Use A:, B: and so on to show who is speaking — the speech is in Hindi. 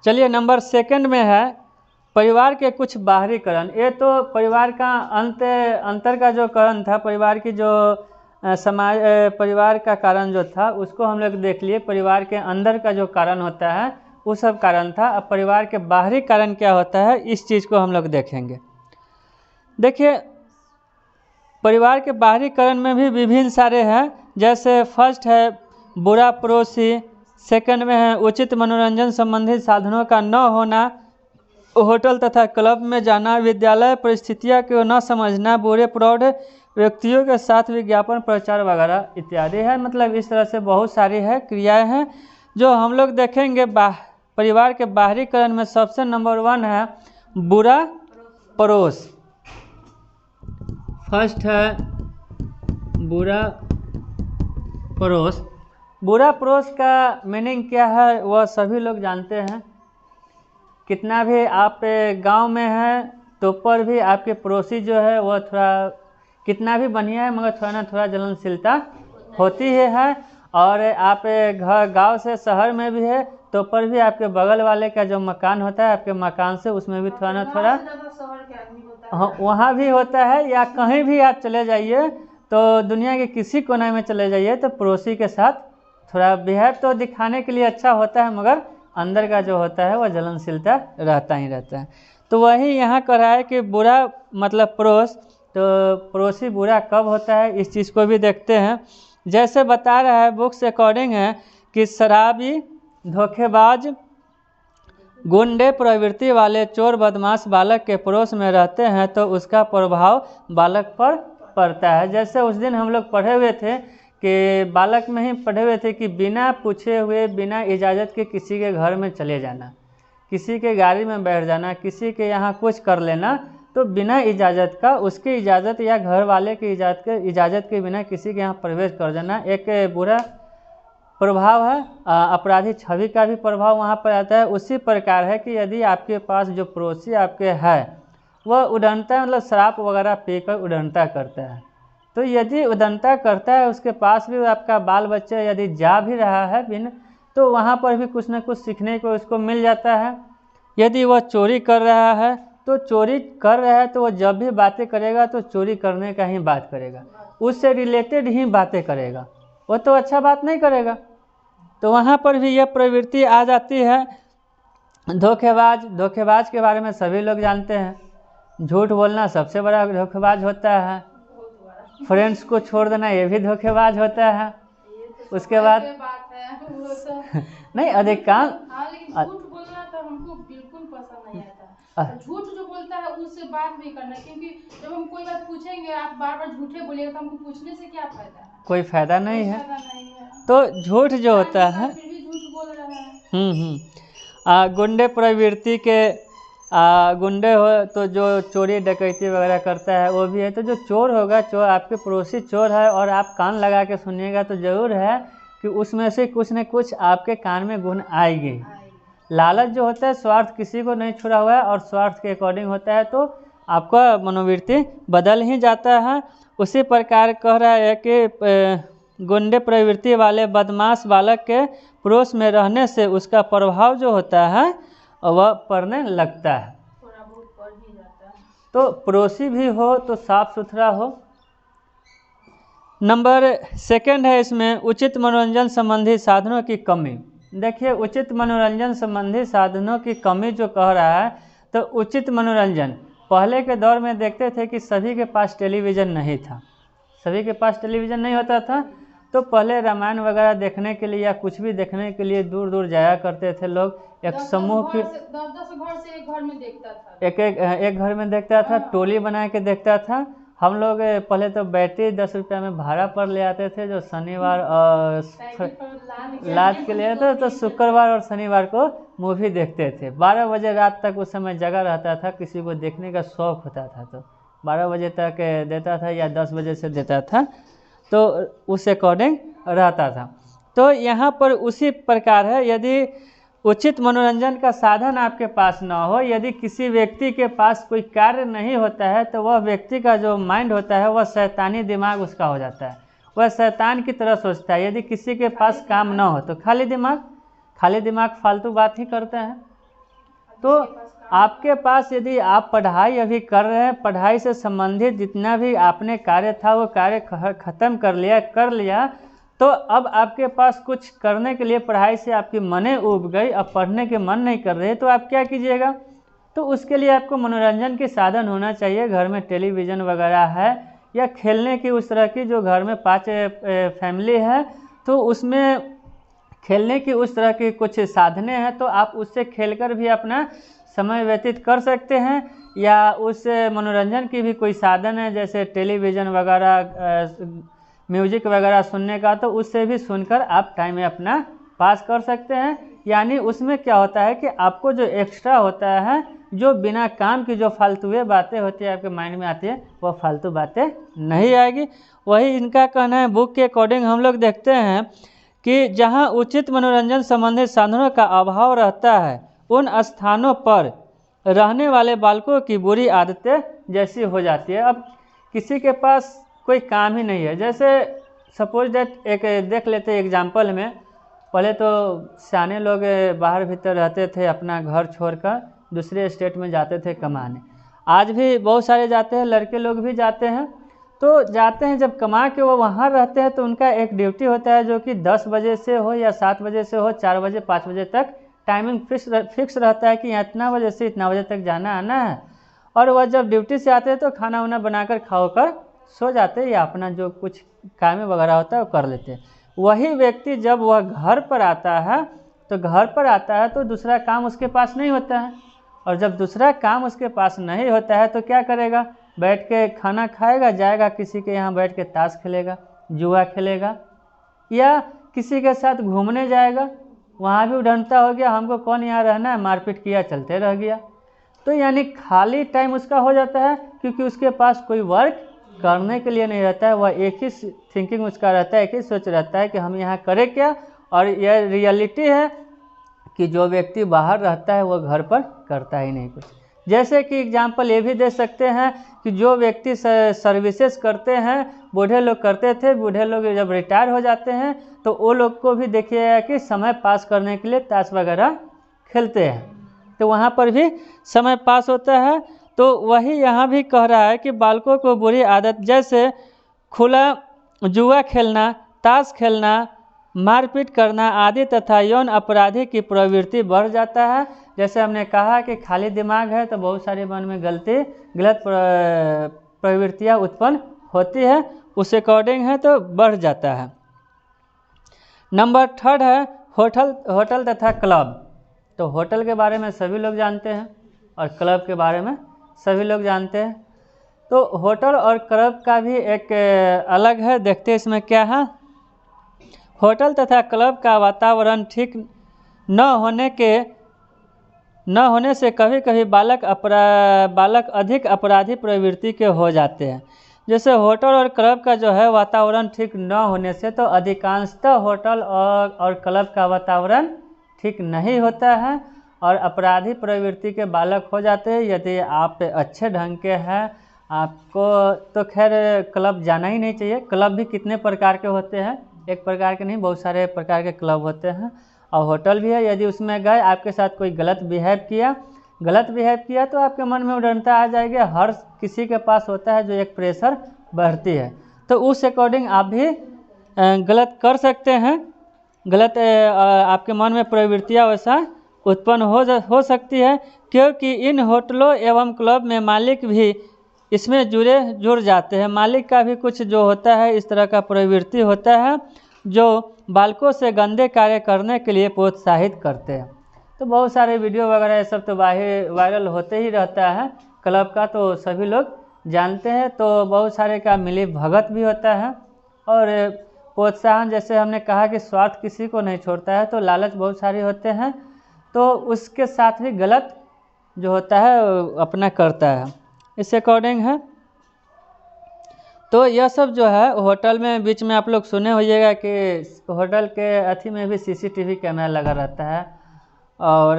A: चलिए नंबर सेकंड में है परिवार के कुछ बाहरी कारण। ये तो परिवार का अंतर का जो कारण था, परिवार की जो समाज परिवार का कारण जो था उसको हम लोग देख लिए। परिवार के अंदर का जो कारण होता है वो सब कारण था। अब परिवार के बाहरी कारण क्या होता है इस चीज़ को हम लोग देखेंगे। देखिए परिवार के बाहरी कारण में भी विभिन्न सारे हैं। जैसे फर्स्ट है बुरा पड़ोसी, सेकंड में है उचित मनोरंजन संबंधी साधनों का न होना, होटल तथा क्लब में जाना, विद्यालय परिस्थितियों को न समझना, बुरे प्रौढ़ व्यक्तियों के साथ विज्ञापन प्रचार वगैरह इत्यादि है। मतलब इस तरह से बहुत सारी है क्रियाएं हैं जो हम लोग देखेंगे। परिवार के बाहरी कारण में सबसे नंबर 1 है बुरा पड़ोस। फर्स्ट है बुरा पड़ोस। बुरा पड़ोस का मीनिंग क्या है वह सभी लोग जानते हैं। कितना भी आप गांव में हैं तो पर भी आपके पड़ोसी जो है वह थोड़ा कितना भी बढ़िया है मगर थोड़ा ना थोड़ा जलनशीलता होती है। और आप गांव से शहर में भी है तो पर भी आपके बगल वाले का जो मकान होता है आपके मकान से उसमें भी थोड़ा ना थोड़ा वहाँ भी होता है। या कहीं भी आप चले जाइए तो दुनिया के किसी कोने में चले जाइए तो पड़ोसी के साथ थोड़ा बिहेव तो दिखाने के लिए अच्छा होता है मगर अंदर का जो होता है वह जलनशीलता रहता ही रहता है। तो वही यहाँ कर रहा है कि बुरा मतलब पड़ोस, तो पड़ोसी बुरा कब होता है इस चीज़ को भी देखते हैं। जैसे बता रहा है बुक्स अकॉर्डिंग है कि शराबी, धोखेबाज, गुंडे प्रवृत्ति वाले चोर बदमाश बालक के पड़ोस में रहते हैं तो उसका प्रभाव बालक पर पड़ता है। जैसे उस दिन हम लोग पढ़े हुए थे कि बालक में ही पढ़े हुए थे कि बिना पूछे हुए बिना इजाज़त के किसी के घर में चले जाना, किसी के गाड़ी में बैठ जाना, किसी के यहाँ कुछ कर लेना, तो बिना इजाज़त का उसकी इजाज़त या घर वाले की इजाज़त के बिना किसी के यहाँ प्रवेश कर जाना एक बुरा प्रभाव है। अपराधी छवि का भी प्रभाव वहाँ पर आता है। उसी प्रकार है कि यदि आपके पास जो पड़ोसी आपके है वह उड़नता मतलब शराब वगैरह पीकर उड़नता करता है, तो यदि उड़नता करता है उसके पास भी आपका बाल बच्चा यदि जा भी रहा है बिन तो वहाँ पर भी कुछ न कुछ सीखने को उसको मिल जाता है। यदि वह चोरी कर रहा है तो चोरी कर रहा है तो वह जब भी बातें करेगा तो चोरी करने का ही बात करेगा, उससे रिलेटेड ही बातें करेगा, वो तो अच्छा बात नहीं करेगा। तो वहाँ पर भी यह प्रवृत्ति आ जाती है। धोखेबाज के बारे में सभी लोग जानते हैं। झूठ बोलना सबसे बड़ा धोखेबाज होता है। फ्रेंड्स को छोड़ देना ये भी धोखेबाज होता है। उसके बाद नहीं अधिकांश
B: झूठ बोलना तो हमको बिल्कुल पसंद नहीं आता। झूठ जो बोलता है उससे बात नहीं करना, क्योंकि जब हम कोई बात पूछेंगे आप बार बार झूठे बोलिएगा तो हमको पूछने से क्या फायदा है,
A: कोई फायदा नहीं है।
B: नहीं है।
A: तो झूठ जो होता है
B: फिर भी झूठ बोल रहा है।
A: गुंडे प्रवृत्ति के गुंडे हो तो जो चोरी डकैती वगैरह करता है वो भी है। तो जो चोर होगा, चोर आपके पड़ोसी चोर है और आप कान लगा के सुनिएगा तो जरूर है कि उसमें से कुछ न कुछ आपके कान में गुण आएगी। लालच जो होता है स्वार्थ किसी को नहीं छुड़ा हुआ है और स्वार्थ के अकॉर्डिंग होता है तो आपका मनोवृत्ति बदल ही जाता है। उसी प्रकार कह रहा है कि गुंडे प्रवृत्ति वाले बदमाश बालक के पड़ोस में रहने से उसका प्रभाव जो होता है वह पड़ने लगता है।
B: थोड़ा बहुत पड़ ही जाता है।
A: तो पड़ोसी भी हो तो साफ सुथरा हो। नंबर सेकंड है इसमें उचित मनोरंजन संबंधी साधनों की कमी। देखिए उचित मनोरंजन संबंधी साधनों की कमी जो कह रहा है, तो उचित मनोरंजन पहले के दौर में देखते थे कि सभी के पास टेलीविज़न नहीं था, सभी के पास टेलीविज़न नहीं होता था, तो पहले रामायण वगैरह देखने के लिए या कुछ भी देखने के लिए दूर दूर जाया करते थे लोग। एक समूह की
B: 10 घर से एक घर में देखता था,
A: एक घर में देखता था, टोली बना के देखता था। हम लोग पहले तो बैटरी 10 रुपया में भाड़ा पर ले आते थे जो शनिवार और लाद के ले आते तो शुक्रवार और शनिवार को मूवी देखते थे। 12 बजे रात तक उस समय जगा रहता था, किसी को देखने का शौक होता था तो 12 बजे तक देता था या 10 बजे से देता था, तो उस अकॉर्डिंग रहता था। तो यहाँ पर उसी प्रकार है, यदि उचित मनोरंजन का साधन आपके पास ना हो, यदि किसी व्यक्ति के पास कोई कार्य नहीं होता है तो वह व्यक्ति का जो माइंड होता है वह शैतानी दिमाग उसका हो जाता है, वह शैतान की तरह सोचता है। यदि किसी के पास काम ना हो तो खाली दिमाग फालतू बात ही करते हैं। तो आपके पास यदि आप पढ़ाई अभी कर रहे हैं, पढ़ाई से संबंधित जितना भी आपने कार्य था वो कार्य ख़त्म कर लिया, तो अब आपके पास कुछ करने के लिए पढ़ाई से आपकी मने उब गई, अब पढ़ने के मन नहीं कर रहे, तो आप क्या कीजिएगा? तो उसके लिए आपको मनोरंजन के साधन होना चाहिए। घर में टेलीविज़न वगैरह है या खेलने की उस तरह की, जो घर में 5 फैमिली है तो उसमें खेलने की उस तरह की कुछ साधने हैं, तो आप उससे खेलकर भी अपना समय व्यतीत कर सकते हैं। या उस मनोरंजन की भी कोई साधन है जैसे टेलीविज़न वगैरह, म्यूजिक वगैरह सुनने का, तो उससे भी सुनकर आप टाइम अपना पास कर सकते हैं। यानी उसमें क्या होता है कि आपको जो एक्स्ट्रा होता है, जो बिना काम की जो फालतू बातें होती है आपके माइंड में आती है, वो फालतू बातें नहीं आएगी। वही इनका कहना है। बुक के अकॉर्डिंग हम लोग देखते हैं कि जहां उचित मनोरंजन संबंधित साधनों का अभाव रहता है, उन स्थानों पर रहने वाले बालकों की बुरी आदतें जैसी हो जाती है। अब किसी के पास कोई काम ही नहीं है, जैसे सपोज दैट एक देख लेते हैं एग्जाम्पल में, पहले तो सियाने लोग बाहर भीतर रहते थे, अपना घर छोड़कर दूसरे स्टेट में जाते थे कमाने। आज भी बहुत सारे जाते हैं, लड़के लोग भी जाते हैं। तो जाते हैं, जब कमा के वो वहाँ रहते हैं तो उनका एक ड्यूटी होता है जो कि 10 बजे से हो या 7 बजे से हो, 4 बजे 5 बजे तक टाइमिंग फिक्स रहता है कि इतना बजे से इतना बजे तक जाना आना है। और वह जब ड्यूटी से आते हैं तो खाना वाना बनाकर खाकर सो जाते हैं या अपना जो कुछ काम वगैरह होता है वो कर लेते हैं। वही व्यक्ति जब वह घर पर आता है तो दूसरा काम उसके पास नहीं होता है, और जब दूसरा काम उसके पास नहीं होता है तो क्या करेगा? बैठ के खाना खाएगा, जाएगा किसी के यहाँ बैठ के ताश खेलेगा, जुआ खेलेगा, या किसी के साथ घूमने जाएगा, वहाँ भी उड़नता हो गया, हमको कौन यहाँ रहना है, मारपीट किया, चलते रह गया। तो यानी खाली टाइम उसका हो जाता है, क्योंकि उसके पास कोई वर्क करने के लिए नहीं रहता है। वह एक ही थिंकिंग उसका रहता है, एक ही सोच रहता है कि हम यहाँ करें क्या। और यह रियलिटी है कि जो व्यक्ति बाहर रहता है वह घर पर करता ही नहीं कुछ। जैसे कि एग्जाम्पल ये भी दे सकते हैं कि जो व्यक्ति सर्विसेज करते हैं, बूढ़े लोग करते थे, बूढ़े लोग जब रिटायर हो जाते हैं तो वो लोग को भी देखिएगा कि समय पास करने के लिए ताश वगैरह खेलते हैं, तो वहाँ पर भी समय पास होता है। तो वही यहाँ भी कह रहा है कि बालकों को बुरी आदत जैसे खुला जुआ खेलना, ताश खेलना, मारपीट करना आदि तथा यौन अपराधी की प्रवृत्ति बढ़ जाता है। जैसे हमने कहा कि खाली दिमाग है तो बहुत सारे मन में गलत प्रवृत्तियाँ उत्पन्न होती है, उस अकॉर्डिंग है तो बढ़ जाता है। नंबर 3 है होटल तथा क्लब। तो होटल के बारे में सभी लोग जानते हैं और क्लब के बारे में सभी लोग जानते हैं। तो होटल और क्लब का भी एक अलग है, देखते हैं इसमें क्या है। होटल तथा क्लब का वातावरण ठीक न होने से कभी कभी बालक अधिक अपराधी प्रवृत्ति के हो जाते हैं। जैसे होटल और क्लब का जो है वातावरण ठीक न होने से तो अधिकांशतः होटल और क्लब का वातावरण ठीक नहीं होता है और अपराधी प्रवृत्ति के बालक हो जाते हैं। यदि आप अच्छे ढंग के हैं, आपको तो खैर क्लब जाना ही नहीं चाहिए। क्लब भी कितने प्रकार के होते हैं, एक प्रकार के नहीं, बहुत सारे प्रकार के क्लब होते हैं। और होटल भी है, यदि उसमें गए, आपके साथ कोई गलत बिहेव किया तो आपके मन में उड़नता आ जाएगी। हर किसी के पास होता है जो एक प्रेशर बढ़ती है, तो उस अकॉर्डिंग आप भी गलत कर सकते हैं। गलत आपके मन में प्रवृत्तियाँ वैसा उत्पन्न हो सकती है, क्योंकि इन होटलों एवं क्लब में मालिक भी इसमें जुड़ जाते हैं। मालिक का भी कुछ जो होता है इस तरह का प्रवृत्ति होता है जो बालकों से गंदे कार्य करने के लिए प्रोत्साहित करते हैं। तो बहुत सारे वीडियो वगैरह ये सब तो वायरल होते ही रहता है। क्लब का तो सभी लोग जानते हैं। तो बहुत सारे का मिली भगत भी होता है और प्रोत्साहन, जैसे हमने कहा कि स्वार्थ किसी को नहीं छोड़ता है, तो लालच बहुत सारे होते हैं, तो उसके साथ भी गलत जो होता है अपना करता है। इस अकॉर्डिंग है। तो यह सब जो है होटल में, बीच में आप लोग सुने होइएगा कि होटल के अथी में भी CCTV कैमरा लगा रहता है और